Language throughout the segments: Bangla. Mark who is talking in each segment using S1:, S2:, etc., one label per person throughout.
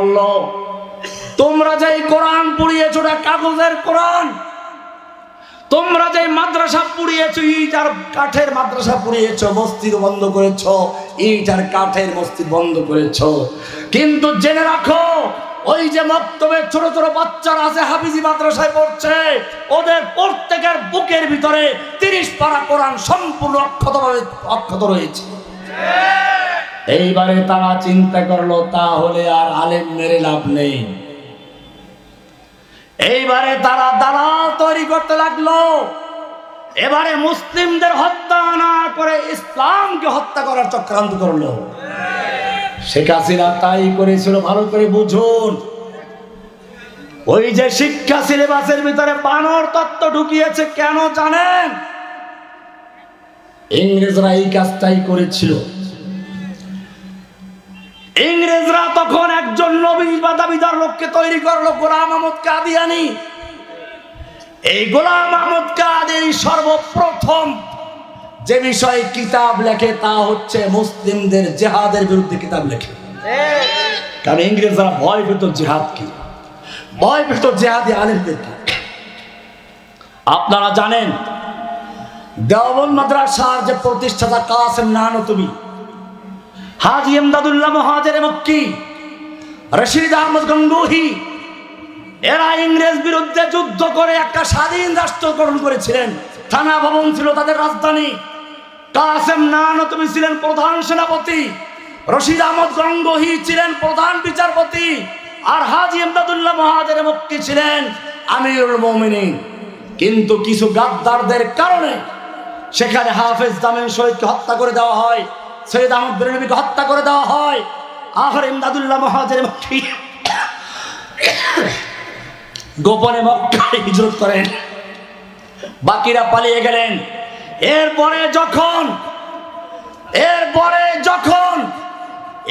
S1: করলো, তোমরা যে কোরআন পড়িয়েছো ওটা কাগজের কোরআন, তোমরা যে মাদ্রাসা পুড়িয়েছো, ইট আর কাঠের মাদ্রাসা পুড়িয়েছো, মসজিদ বন্ধ করেছো, ইট আর কাঠের মসজিদ বন্ধ করেছো। কিন্তু জেনে রাখো, ওই যে মক্তবে ছোট ছোট বাচ্চারা আছে হাফিজি মাদ্রাসায় পড়ছে, ওদের প্রত্যেকের বুকের ভিতরে 30 পারা কোরআন সম্পূর্ণ অক্ষত রয়েছে। এইবারে তারা চিন্তা করলো তাহলে আর আলেম মেরে লাভ নেই। এইবারে তারা দালাল তৈরি করতে লাগলো। এবারে মুসলিমদের হত্যা না করে ইসলামকে হত্যা করার চক্রান্ত করলো। শেখ হাসিনা তাই করেছিল, ভালো করে বুঝুন। ওই যে শিক্ষা সিলেবাসের ভিতরে বানর তত্ত্ব ঢুকিয়েছে, কেন জানেন? ইংরেজরা এই কাজটাই করেছিল। ইংরেজরা তখন একজন নবী বা দাবিদার লোককে তৈরি করলো, গোলাম আহমদ কাদিয়ানী। এই গোলাম আহমদ কাদিয়ানী সর্বপ্রথম যে বিষয়ে কিতাব লেখে তা হচ্ছে মুসলিমদের জিহাদের বিরুদ্ধে কিতাব লেখে। কারণ ইংরেজরা ভয় পেত জিহাদ কি, ভয় পেত জিহাদি আলেমদেরকে। আপনারা জানেন দেওবন্দ মাদ্রাসার যে প্রতিষ্ঠাতা কাসেম নানতুবি, হাজী ইমদাদুল্লাহ মুহাজিরে মক্কি, রশিদ আহমদ গঙ্গোহী, এরা ইংরেজ বিরুদ্ধে যুদ্ধ করে একটা স্বাধীন রাষ্ট্র গঠন করেছিলেন। থানা ভবন ছিল তাদের রাজধানী। কাসেম নানতুবি ছিলেন প্রধান সেনাপতি, রশিদ আহমদ গঙ্গোহী ছিলেন প্রধান বিচারপতি, আর হাজী ইমদাদুল্লাহ মুহাজিরে মক্কি ছিলেন আমিরুল মুমিনিন। কিন্তু কিছু গাদ্দারদের কারণে সেখানে হাফেজ জামিল শহীদকে হত্যা করে দেওয়া হয়, সৈয়দ আহমদ বেরলভীকে হত্যা করে দেওয়া হয়। আর ইমদাদুল্লাহ মুহাজিরে মক্কি গোপনে মক্কায় হিজরত করেন, বাকিরা পালিয়ে গেলেন। এরপরে যখন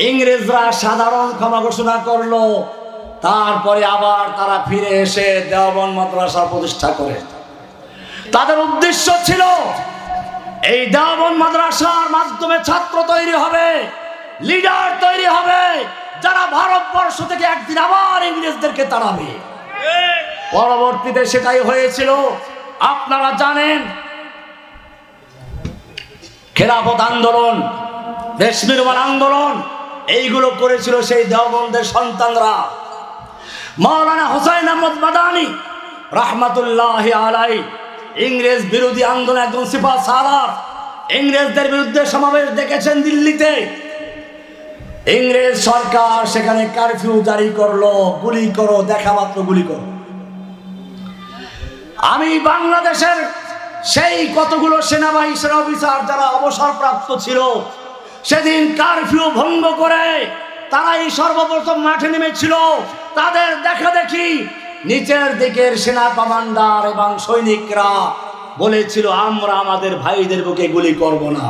S1: ইংরেজরা সাধারণ ক্ষমা ঘোষণা করলো, তারপরে আবার তারা ফিরে এসে দেওবন্দ মাদ্রাসা প্রতিষ্ঠা করে। তাদের উদ্দেশ্য ছিল এই দেওবন্দ মাদ্রাসার মাধ্যমে ছাত্র তৈরি হবে, লিডার তৈরি হবে, যারা ভারতবর্ষ থেকে একদিন আবার ইংরেজদেরকে তাড়াবে। পরবর্তীতে সেটাই হয়েছিল। আপনারা জানেন খেলাফত আন্দোলন, রেশমিরওয়াল আন্দোলন, এইগুলো করেছিল সেই দেওবন্দের সন্তানরা। মাওলানা হুসাইন আহমদ মাদানী রাহমাতুল্লাহি আলাইহি ইংরেজ বিরোধী আন্দোলন একজন সিপাহ সালার, ইংরেজদের বিরুদ্ধে সমাবেশ দেখেছেন দিল্লিতে। ইংরেজ সরকার সেখানে কারফিউ জারি করলো, গুলি করো, দেখা মাত্র গুলি করো। আমি বাংলাদেশের সেই কতগুলো সেনাবাহিনী সেনা অফিসার যারা অবসরপ্রাপ্ত ছিল, সেদিন কারফিউ ভঙ্গ করে তারাই সর্বপ্রথম মাঠে নেমেছিল। তাদের দেখা দেখি নিচের দিকের সেনা কমান্ডার এবং সৈনিকরা বলেছিল আমরা আমাদের ভাইদের বুকে গুলি করব না।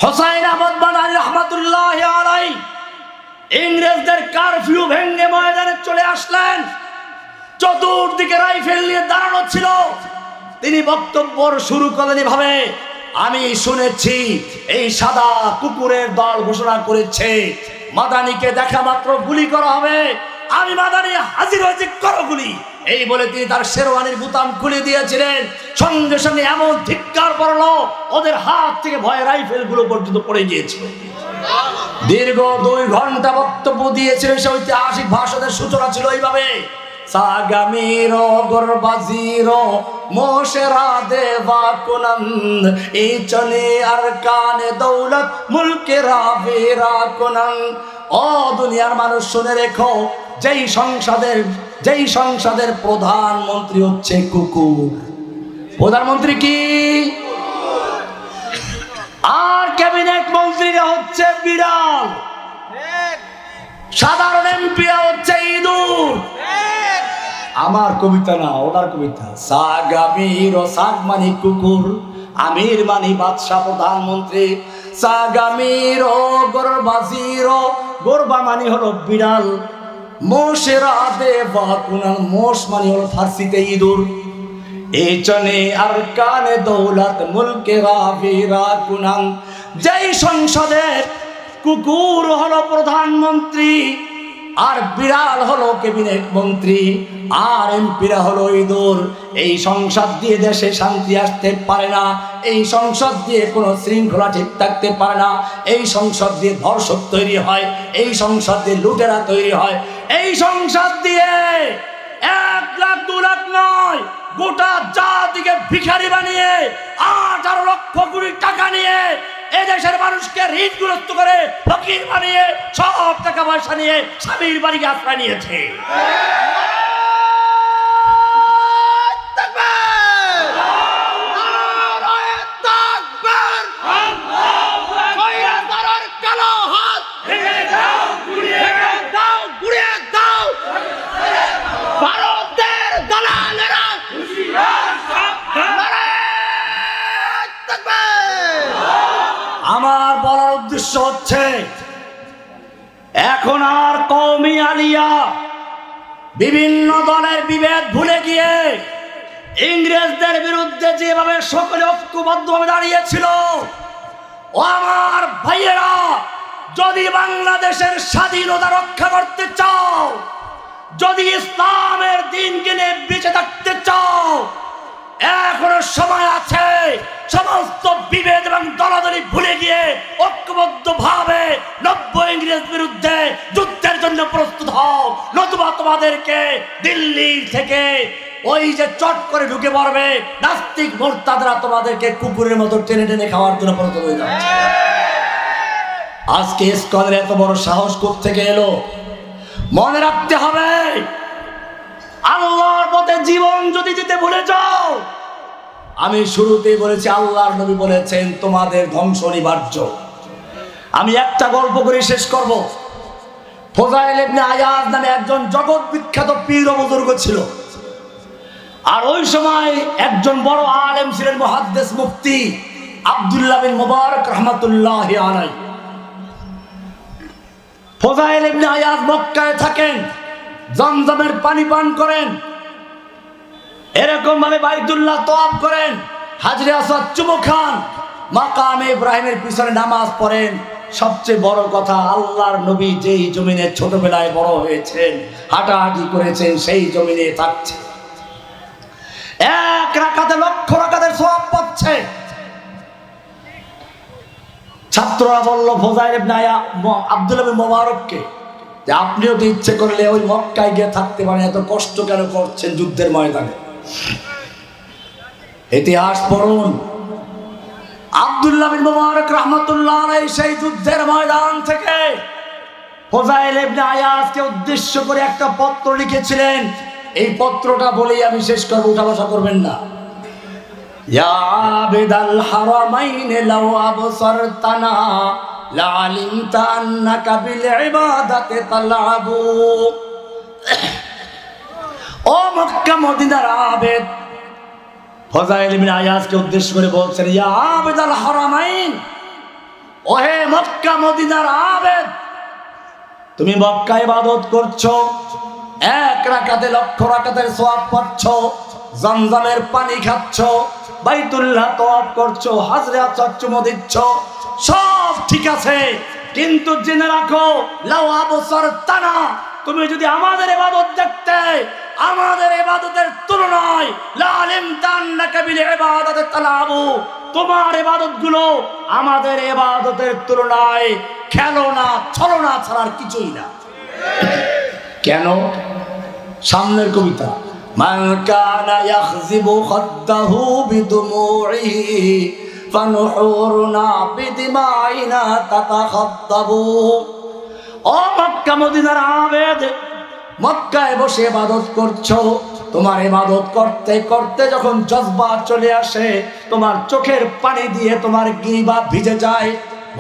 S1: হুসাইন আহমদ মাদানী রাহমাতুল্লাহি আলাইহি ইংরেজদের কারফিউ ভেঙে ময়দানে চলে আসলেন। চতুর্দিকে রাইফেল নিয়ে দাঁড়ানো ছিল। তিনি বক্তব্য শুরু করেন এভাবে, আমি শুনেছি এই সাদা কুকুরের দল ঘোষণা করেছে মাদানীকে দেখা মাত্র গুলি করা হবে। আমি মাদানী হাজির হয়েছি, করো গুলি। এই বলে তিনি তার শেরওয়ানির বুতাম খুলে দিয়েছিলেন। সঙ্গে সঙ্গে এমন ধিক্কার পড়লো, ওদের হাত থেকে ভয়ে রাইফেল গুলো পর্যন্ত পড়ে গিয়েছিল। দীর্ঘ 2 ঘন্টা বক্তব্য দিয়েছিলেন। সে ঐতিহাসিক ভাষণের সূচনা ছিল এইভাবে, সাগামিরো গোরবাজিরো মোশেরা দেবা কুনন্দ ইচনে আরকানে দৌলত মুলকেরা বেরা কুনন্দ। ও দুনিয়ার মানুষ শুনে রেখো, যেই সংসদের প্রধানমন্ত্রী হচ্ছে কুকুর। প্রধানমন্ত্রী কি? আর ক্যাবিনেট মন্ত্রীরা হচ্ছে বিড়াল, সাধারণ এমপিরা হচ্ছে ইঁদুর। আমার কবিতা না, ওনার কবিতা। সাগামির সাগ মানি কুকুর, আমির মানি বাদশাহ প্রধানমন্ত্রী। সাগামির গোরবাজির, গোরবা মানি হলো বিড়াল। মোশেরা দেবা কুনান, মোশ মানি হলো ফার্সিতে ইঁদুর। এচনে আর কানে দৌলত মুলকেরা বেরা কুনান। যেই সংসদের কুকুর হলো প্রধানমন্ত্রী, আর বিড়াল হলো ক্যাবিনেট মন্ত্রী, আর এমপিরা হলো ইঁদুর। এই সংসদ দিয়ে দেশে শান্তি আসতে পারে না, এই সংসদ দিয়ে কোনো শৃঙ্খলা ঠিক থাকতে পারে না, এই সংসদ দিয়ে ধর্ষক তৈরি হয়, এই সংসদ দিয়ে লুটেরা তৈরি হয়, এই সংসদ দিয়ে 1 লাখ 2 লাখ নয়, গোটা জাতিকে ভিখারি বানিয়ে 18 লক্ষ কোটি টাকা নিয়ে এদেশের মানুষকে ঋণগ্রস্ত করে ফকির বানিয়ে সব টাকা পয়সা নিয়ে স্বামীর বাড়িকে আশ্রয় নিয়েছে। আমার বলার উদ্দেশ্য হচ্ছে, এখন আর কওমি আলিয়া বিভিন্ন দলের বিভেদ ভুলে গিয়ে ইংরেজদের বিরুদ্ধে যেভাবে সকলে ঐক্যবদ্ধভাবে দাঁড়িয়েছিল, ও আমার ভাইয়েরা, যদি বাংলাদেশের স্বাধীনতা রক্ষা করতে চাও, যদি ইসলামের দিনকে নিয়ে বেঁচে থাকতে চাও, এখনো সময় আছে। সমস্ত বিভেদ এবং দলাদলি ভুলে গিয়ে ঐক্যবদ্ধ ভাবে 90 ইংরেজ বিরুদ্ধে যুদ্ধের জন্য প্রস্তুত হও, নতুবা তোমাদেরকে দিল্লি থেকে ওই যে চট করে ঢুকে পড়বে নাস্তিক মোরতাদরা, তোমাদেরকে কুকুরের মতো টেনে টেনে খাওয়ার জন্য প্রস্তুত হয়ে যাচ্ছে। আজকে ইসকনের এত বড় সাহস কোত্থেকে এলো? মনে রাখতে হবে, আল্লাহর পথে জীবন যদি দিতে ভুলে যাও, আমি শুরুতেই বলেছি আল্লাহর নবী বলেছেন তোমাদের ধ্বংস অনিবার্য। আমি একটা গল্প করে শেষ করব। ফজাইল ইবনে আয়াজ নামে একজন জগৎ বিখ্যাত পীর ও বুজুর্গ ছিল, আর ওই সময় একজন বড় আলেম ছিলেন মুহাদ্দিস মুফতি আব্দুল্লাহ বিন মুবারক রাহমাতুল্লাহি আলাইহি। ফজাইল ইবনে আয়াজ মক্কায় থাকেন, জমজমের পানি পান করেন, এরকম ভাবে বাইতুল্লাহ তওয়াফ করেন, হাজরে আসওয়াদ চুমু খান, মাকামে ইব্রাহিমের পিছনে নামাজ পড়েন। সবচেয়ে বড় কথা, আল্লাহর নবী যেই জমিনে ছোটবেলায় বড় হয়েছেন, হাঁটাহাঁটি করেছেন, সেই জমিনে থাকছে। 1 রাকাতে লক্ষ রাকাতের সওয়াব পাচ্ছে। ছাত্ররা বলল ফজাইল ইবনে আয়াজ আব্দুল্লাহ বিন মুবারককে যে আপনিও তো ইচ্ছে করলে ওই মক্কায় গিয়ে থাকতে পারেন, এত কষ্ট কেন করছেন যুদ্ধের ময়দানে? ইতিহাস পড়ুন। আব্দুল্লাহ বিন মুবারক রাহমাতুল্লাহ আলাইহি সেই যুদ্ধের ময়দান থেকে ফজাইল ইবনে আয়াজকে উদ্দেশ্য করে একটা পত্র লিখেছিলেন। এই পত্রটা বলেই আমি শেষ করব, উঠা বসা করবেন না। ইয়া আবিদাল হারামাইন লাউ আবসারতানা লাআলিমতা আন্নাকা বিল ইবাদাতি তালআবু। ও মক্কা মদিনার আবেদ, ফজাইল ইবনে আয়াজকে উদ্দেশ্য করে বলছেন, ইয়া আবিদাল হারামাইন, ওহে মক্কা মদিনার আবেদ, তুমি মক্কায় ইবাদত করছো, 1 রাকাতে লক্ষ রাকাতের সওয়াব পাচ্ছ, জমজমের পানি খাচ্ছ, বাইতুল্লাহ তওয়াফ করছো, হাজরে আসওয়াদ চুমু দিচ্ছ, সব ঠিক আছে, কিন্তু জেনে রাখো লাউ আবসারতানা, তুমি যদি আমাদের ইবাদত দেখতে, আমাদের ইবাদতের তুলনায় লাআলিমতা আন্নাকা বিল ইবাদাতি তালআবু, তোমার ইবাদতগুলো আমাদের ইবাদতের তুলনায় খেলনা ছলনা ছাড়ার কিছুই না। কেন? সামনের কবিতা, মান কানা ইয়াখযিবু খাদ্দাহু বিদুমুইহি ফানুহুরুনা বিদিমাইনা তাতাখাদ্দাবু। ও মক্কা মদিনার আবেদ, মক্কায় বসে ইবাদত করছো, তোমার ইবাদত করতে করতে যখন জজবা চলে আসে, তোমার চোখের পানি দিয়ে তোমার গিরিবা ভিজে যায়।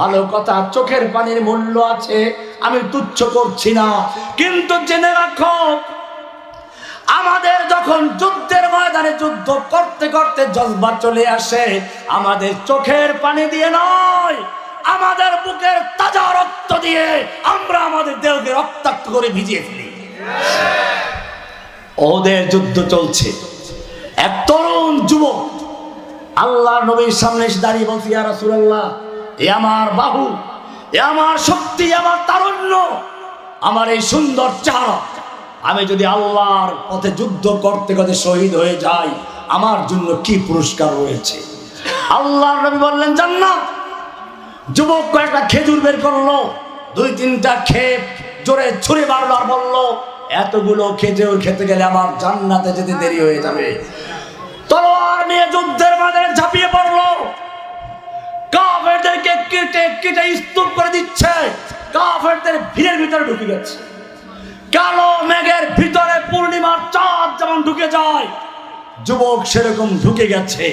S1: ভালো কথা, চোখের পানির মূল্য আছে, আমি তুচ্ছ করছি না, কিন্তু জেনে রাখো আমাদের যখন যুদ্ধের ময়দানে যুদ্ধ করতে করতে জজবা চলে আসে, আমাদের চোখের পানি দিয়ে নয়, আমাদের বুকের তাজা রক্ত দিয়ে আমরা আমাদের দেহকে রক্তাক্ত করে ভিজিয়ে ফেলি। ওদের যুদ্ধ চলছে, এক তরুণ যুবক আল্লাহর নবীর সামনে এসে দাঁড়িয়ে বলছে, ইয়া রাসূলুল্লাহ, এ আমার বাহু, এ আমার শক্তি, আমার তারুণ্য, আমার এই সুন্দর চেহারা, আমি যদি আল্লাহর পথে যুদ্ধ করতে করতে শহীদ হয়ে যাই, আমার জন্য কি পুরস্কার রয়েছে? আল্লাহর নবী বললেন জান্নাত। যুবক কয়েকটা খেজুর বের করলো, 2-3টা খেয়ে জোরে ছুরি মারলো আর বললো, এতগুলো খেজুর খেতে গেলে আমার জান্নাতে যেতে দেরি হয়ে যাবে। তলোয়ার নিয়ে যুদ্ধের ময়দানে ঝাঁপিয়ে পড়লো, কাফেরদেরকে কেটে কেটে স্তূপ করে দিচ্ছে। কাফেরদের ভিড়ের ভিতরে ঢুকে গেছে। কালো মেঘের ভিতরে পূর্ণিমার চাঁদ যেমন ঢুকে যায়, যুবক সেরকম ঢুকে গেছে।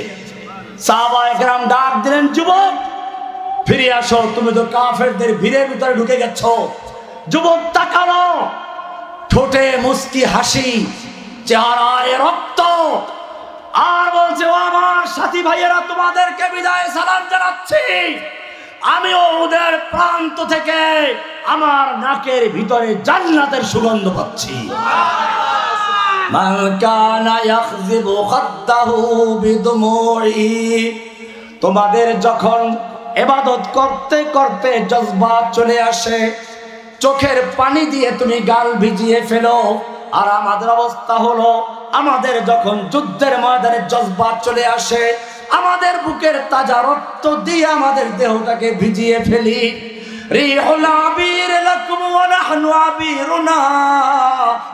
S1: সাহাবায়ে কেরাম ডাক দিলেন, যুবক ফিরে আসো, তুমি তো কাফেরদের ভিড়ের ভিতরে ঢুকে গেছো। যুবক তাকালো, ঠোঁটে মুস্কি হাসি, চেহারায় রক্ত, আর বলছে, ও আমার সাথী ভাইয়েরা, তোমাদেরকে বিদায় সালাম জানাচ্ছি। আমিও ওদের প্রান্ত থেকে আমার নাকের ভিতরে জান্নাতের সুগন্ধ পাচ্ছি। মান কানা ইয়াখযিবু খাদ্দাহু বিদুমুই, তোমাদের যখন ইবাদত করতে করতে জজবা চলে আসে, চোখের পানি দিয়ে তুমি গাল ভিজিয়ে ফেলো। আর আমাদের অবস্থা হলো, আমাদের যখন যুদ্ধের ময়দানে জজবা চলে আসে, আমাদের বুকের তাজা রক্ত দিয়ে আমাদের দেহটাকে ভিজিয়ে ফেলি। রিহুল আবির লাকুম ওয়া নাহনু আবিরুনা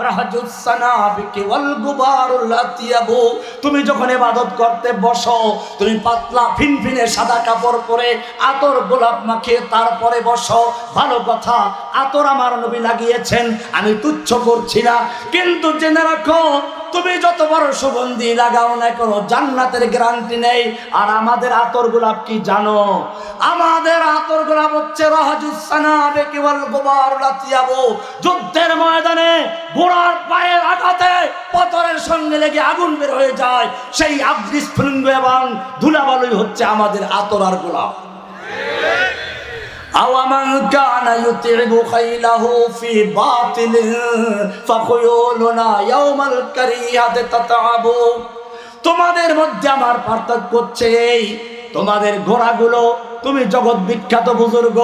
S1: রাহজুস সানাবিকি ওয়াল গুবারুল আতিয়াবু। তুমি যখন ইবাদত করতে বসো, তুমি পাতলা ফিনফিনে সাদা কাপড় পরে আতর গোলাপ মাখিয়ে তারপরে বসো। ভালো কথা, আতর আমার নবী লাগিয়েছেন, আমি তুচ্ছ করছি না, কিন্তু জেনে রাখো, তুমি যত বড় সুগন্ধি লাগাও না কেন, জান্নাতের গ্যারান্টি নেই। আর আমাদের আতর গোলাপ কি জানো? আমাদের আতর গোলাপ হচ্ছে রাহজুস সানাবিকি ওয়াল গুবারুল আতিয়াবু। যুদ্ধের ময়দানে ঘোড়ার পায়ের আঘাতে পতরের সঙ্গে লেগে আগুন বের হয়ে যায়, সেই আগ্নিস্ফুলিঙ্গ এবং ধুলাবালুই হচ্ছে আমাদের আতর আর গোলাপ। আওয়ামান কানা ইউতিবু খাইলাহু ফি বাতিলিন ফাখুয়ুলুনা ইয়াউমাল কারিয়াতি তাতাবু। তোমাদের মধ্যে আমার পার্থক্য হচ্ছে এই, তোমাদের ঘোড়াগুলো, তুমি জগৎ বিখ্যাত বুজুর্গ,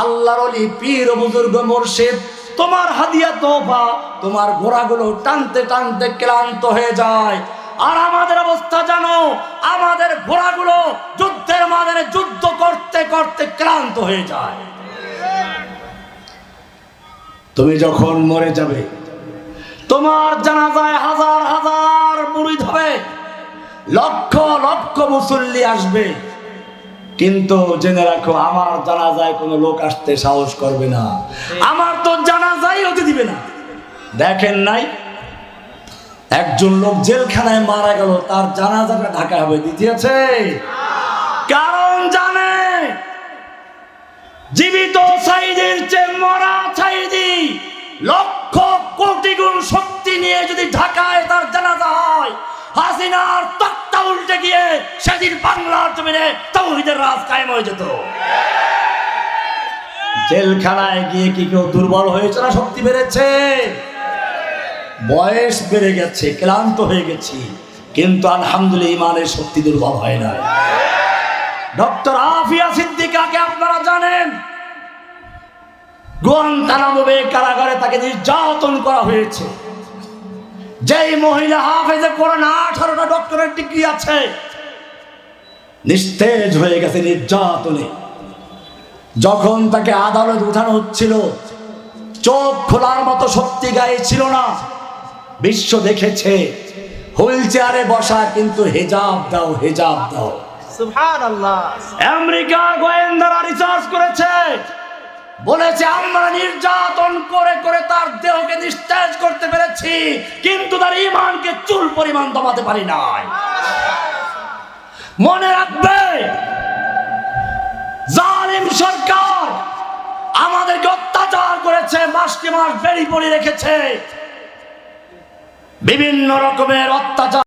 S1: আল্লাহর ওলি, পীর, বুজুর্গ, মুর্শিদ, তোমার হাদিয়া তোফা, তোমার ঘোড়াগুলো টানতে টানতে ক্লান্ত হয়ে যায়। আর আমাদের অবস্থা জানো, আমাদের ঘোড়াগুলো যুদ্ধের ময়দানে যুদ্ধ করতে করতে ক্লান্ত হয়ে যায়। তুমি যখন মরে যাবে, তোমার জানাজায় হাজার হাজার মুরিদ হবে, লক্ষ লক্ষ মুসল্লি আসবে, কিন্তু জেনে রাখো, আমার জানাজায় কোনো লোক আসতে সাহস করবে না, আমার তো জানাজাই হতে দিবে না। দেখেন নাই, একজন লোক জেলখানায় মারা গেল, তার জানাজাটা ঢাকা হবে, দিতেছে, কারণ জানে জীবিত সাইদের চেয়ে মরা সাইদি লক্ষ কোটি গুণ শক্তি নিয়ে যদি ঢাকায় তার জানাজা হয়, হাসিনার তক্তা উল্টে গিয়ে সেদিন বাংলার জমিনে তাওহীদের রাজ কায়েম হয়ে যেত। জেলখানায় গিয়ে কি কেউ দুর্বল হয়েছে না শক্তি বেড়েছে? বয়স বেড়ে গেছে, ক্লান্ত হয়ে গেছি, কিন্তু আলহামদুলিল্লাহ ইমানের শক্তি দুর্বল হয় না। ডক্টর আফিয়া সিদ্দিকাকে আপনারা জানেন, গুয়ান্তানামো বে কারাগারে তাকে নির্যাতন করা হয়েছে। যেই মহিলা হাফেজে কোরআন 18টা ডক্টরেট ডিগ্রি আছে, নিস্তেজ হয়ে গেছে নির্যাতনে। যখন তাকে আদালত উঠানো হচ্ছিল, চোখ খোলার মতো শক্তি গায়ে ছিল না। বিশ্ব দেখেছে হুইল চেয়ারে বসা, কিন্তু হেজাব দাও, হেজাব দাও। সুবহানাল্লাহ। আমেরিকার গোয়েন্দারা রিসার্চ করেছে, বলেছে আমরা নির্যাতন করে করে তার দেহকে নিস্তেজ করতে পেরেছি, কিন্তু তার ঈমানকে চুল পরিমাণ দমাতে পারি নাই। মনে রাখবে, জালিম সরকার আমাদেরকে অত্যাচার করেছে, মাসকে মাস বেড়ি পড়ে রেখেছে, বিভিন্ন রকমের অত্যাচার।